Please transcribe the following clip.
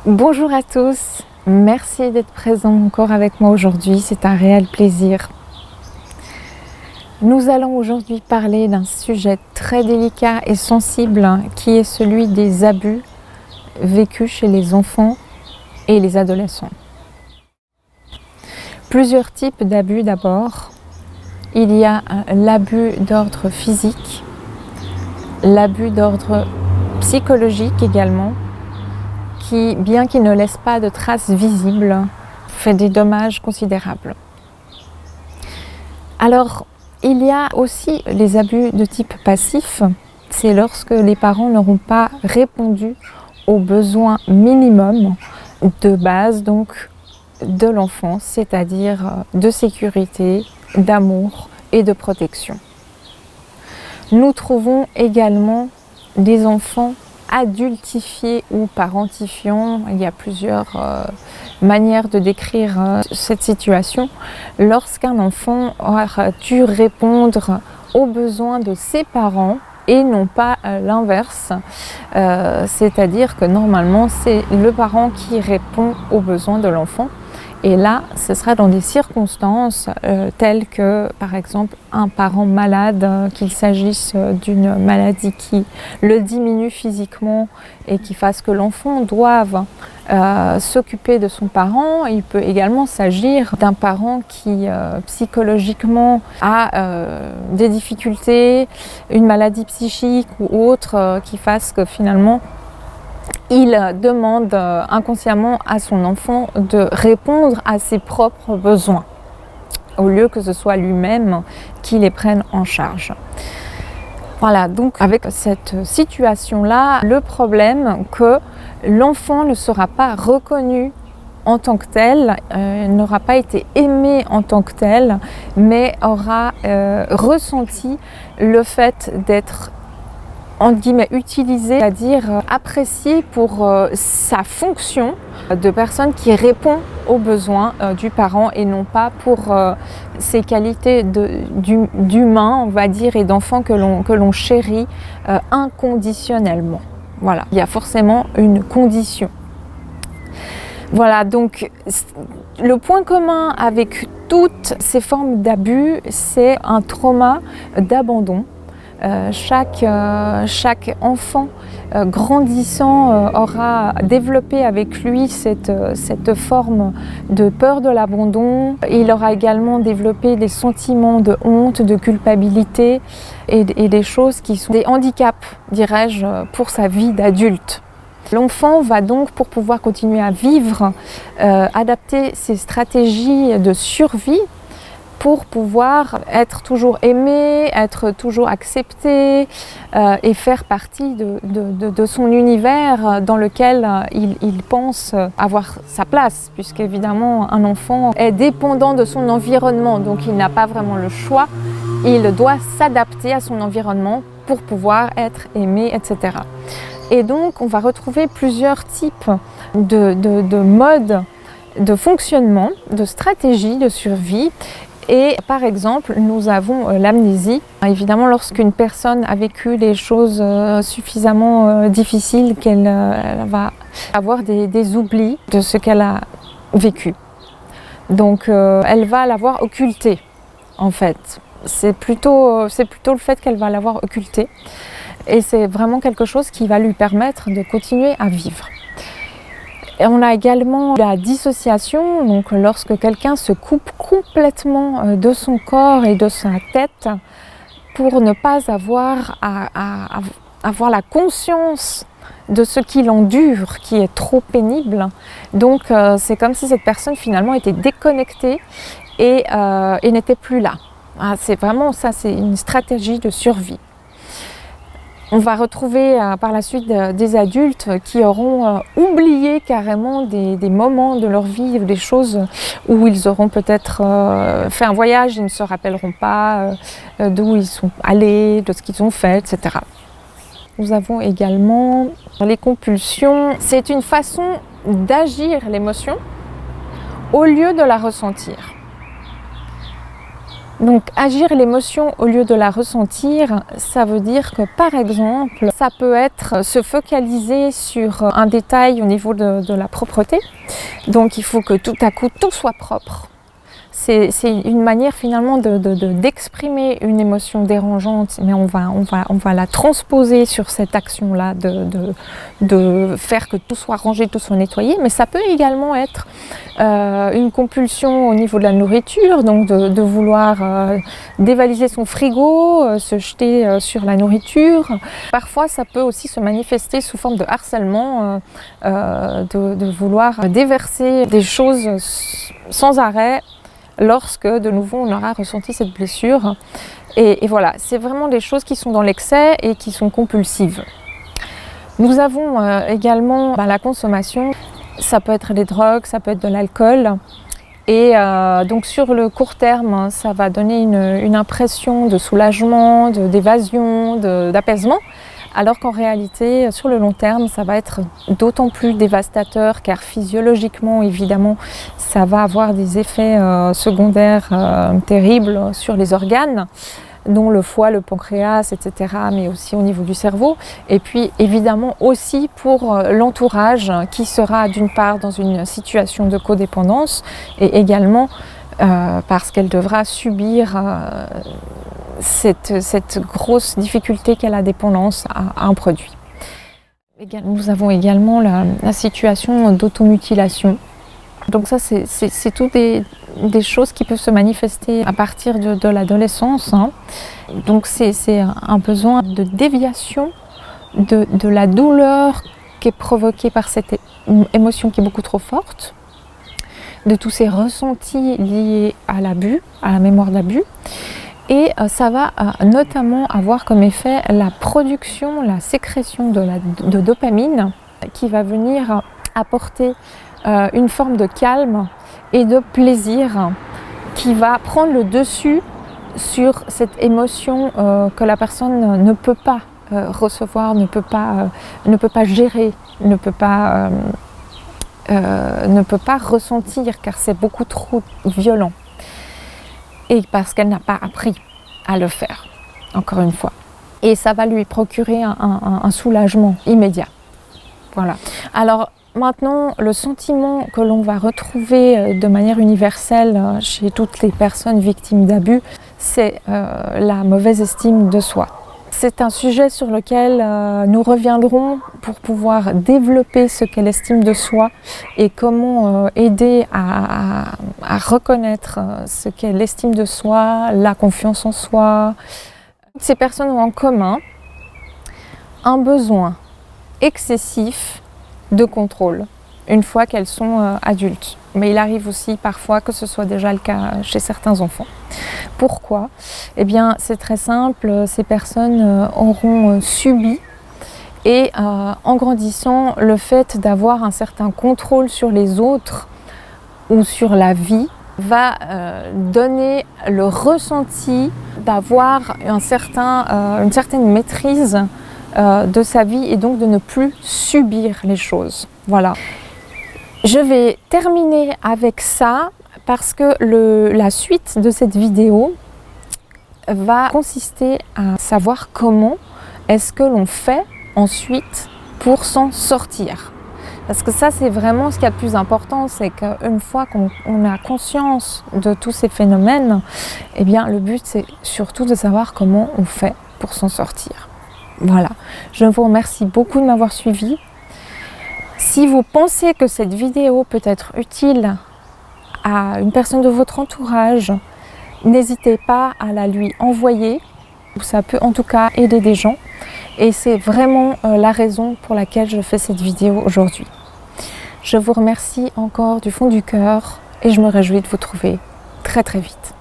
Bonjour à tous, merci d'être présents encore avec moi aujourd'hui, c'est un réel plaisir. Nous allons aujourd'hui parler d'un sujet très délicat et sensible qui est celui des abus vécus chez les enfants et les adolescents. Plusieurs types d'abus d'abord. Il y a l'abus d'ordre physique, l'abus d'ordre psychologique également, qui, bien qu'il ne laisse pas de traces visibles, fait des dommages considérables. Alors, il y a aussi les abus de type passif, c'est lorsque les parents n'auront pas répondu aux besoins minimums de base donc de l'enfant, c'est-à-dire de sécurité, d'amour et de protection. Nous trouvons également des enfants adultifiés ou parentifiants, il y a plusieurs manières de décrire cette situation, lorsqu'un enfant aura dû répondre aux besoins de ses parents et non pas l'inverse, c'est-à-dire que normalement c'est le parent qui répond aux besoins de l'enfant. Et là, ce sera dans des circonstances telles que, par exemple, un parent malade, qu'il s'agisse d'une maladie qui le diminue physiquement et qui fasse que l'enfant doive s'occuper de son parent. Il peut également s'agir d'un parent qui psychologiquement a des difficultés, une maladie psychique ou autre qui fasse que finalement il demande inconsciemment à son enfant de répondre à ses propres besoins, au lieu que ce soit lui-même qui les prenne en charge. Voilà, donc avec cette situation-là, le problème que l'enfant ne sera pas reconnu en tant que tel, n'aura pas été aimé en tant que tel, mais aura ressenti le fait d'être entre guillemets utilisé, c'est-à-dire apprécié pour sa fonction de personne qui répond aux besoins du parent et non pas pour ses qualités d'humain, on va dire, et d'enfant que l'on chérit inconditionnellement. Voilà, il y a forcément une condition. Voilà, donc le point commun avec toutes ces formes d'abus, c'est un trauma d'abandon. Chaque enfant grandissant aura développé avec lui cette forme de peur de l'abandon. Il aura également développé des sentiments de honte, de culpabilité et des choses qui sont des handicaps, dirais-je, pour sa vie d'adulte. L'enfant va donc, pour pouvoir continuer à vivre, adapter ses stratégies de survie pour pouvoir être toujours aimé, être toujours accepté et faire partie de son univers dans lequel il pense avoir sa place, puisqu'évidemment un enfant est dépendant de son environnement, donc il n'a pas vraiment le choix, il doit s'adapter à son environnement pour pouvoir être aimé, etc. Et donc on va retrouver plusieurs types de modes de fonctionnement, de stratégies de survie. Et par exemple, nous avons l'amnésie. Évidemment, lorsqu'une personne a vécu des choses suffisamment difficiles, qu'elle va avoir des oublis de ce qu'elle a vécu. Donc, elle va l'avoir occulté, en fait. C'est plutôt le fait qu'elle va l'avoir occulté. Et c'est vraiment quelque chose qui va lui permettre de continuer à vivre. Et on a également la dissociation, donc lorsque quelqu'un se coupe complètement de son corps et de sa tête pour ne pas avoir à avoir la conscience de ce qu'il endure, qui est trop pénible. Donc c'est comme si cette personne finalement était déconnectée et n'était plus là. C'est vraiment ça, c'est une stratégie de survie. On va retrouver par la suite des adultes qui auront oublié carrément des moments de leur vie, des choses où ils auront peut-être fait un voyage, ils ne se rappelleront pas d'où ils sont allés, de ce qu'ils ont fait, etc. Nous avons également les compulsions. C'est une façon d'agir l'émotion au lieu de la ressentir. Donc agir l'émotion au lieu de la ressentir, ça veut dire que par exemple, ça peut être se focaliser sur un détail au niveau de la propreté. Donc il faut que tout à coup tout soit propre. C'est une manière finalement d'exprimer une émotion dérangeante, mais on va la transposer sur cette action-là, de faire que tout soit rangé, tout soit nettoyé. Mais ça peut également être une compulsion au niveau de la nourriture, donc de vouloir dévaliser son frigo, se jeter sur la nourriture. Parfois, ça peut aussi se manifester sous forme de harcèlement, de vouloir déverser des choses sans arrêt, lorsque de nouveau on aura ressenti cette blessure. Et voilà, c'est vraiment des choses qui sont dans l'excès et qui sont compulsives. Nous avons également la consommation, ça peut être des drogues, ça peut être de l'alcool. Et donc sur le court terme, ça va donner une impression de soulagement, d'évasion, d'apaisement. Alors qu'en réalité, sur le long terme, ça va être d'autant plus dévastateur car physiologiquement, évidemment, ça va avoir des effets secondaires terribles sur les organes, dont le foie, le pancréas, etc., mais aussi au niveau du cerveau. Et puis évidemment aussi pour l'entourage qui sera d'une part dans une situation de codépendance et également parce qu'elle devra subir cette grosse difficulté qu'est la dépendance à un produit. Nous avons également la situation d'automutilation. Donc ça, c'est toutes des choses qui peuvent se manifester à partir de l'adolescence. Donc c'est un besoin de déviation de la douleur qui est provoquée par cette émotion qui est beaucoup trop forte, de tous ces ressentis liés à l'abus, à la mémoire d'abus. Et ça va notamment avoir comme effet la production, la sécrétion de dopamine qui va venir apporter une forme de calme et de plaisir qui va prendre le dessus sur cette émotion que la personne ne peut pas recevoir, ne peut pas gérer, ne peut pas ressentir car c'est beaucoup trop violent. Et parce qu'elle n'a pas appris à le faire, encore une fois. Et ça va lui procurer un soulagement immédiat. Voilà. Alors maintenant, le sentiment que l'on va retrouver de manière universelle chez toutes les personnes victimes d'abus, c'est la mauvaise estime de soi. C'est un sujet sur lequel nous reviendrons pour pouvoir développer ce qu'est l'estime de soi et comment aider à reconnaître ce qu'est l'estime de soi, la confiance en soi. Ces personnes ont en commun un besoin excessif de contrôle une fois qu'elles sont adultes. Mais il arrive aussi parfois que ce soit déjà le cas chez certains enfants. Pourquoi ? Eh bien, c'est très simple, ces personnes auront subi et en grandissant, le fait d'avoir un certain contrôle sur les autres ou sur la vie va donner le ressenti d'avoir une certaine maîtrise de sa vie et donc de ne plus subir les choses. Voilà. Je vais terminer avec ça parce que la suite de cette vidéo va consister à savoir comment est-ce que l'on fait ensuite pour s'en sortir. Parce que ça, c'est vraiment ce qu'il y a de plus important, c'est qu'une fois qu'on a conscience de tous ces phénomènes, eh bien, le but, c'est surtout de savoir comment on fait pour s'en sortir. Voilà. Je vous remercie beaucoup de m'avoir suivi. Si vous pensez que cette vidéo peut être utile à une personne de votre entourage, n'hésitez pas à la lui envoyer. Ça peut en tout cas aider des gens. Et c'est vraiment la raison pour laquelle je fais cette vidéo aujourd'hui. Je vous remercie encore du fond du cœur et je me réjouis de vous trouver très très vite.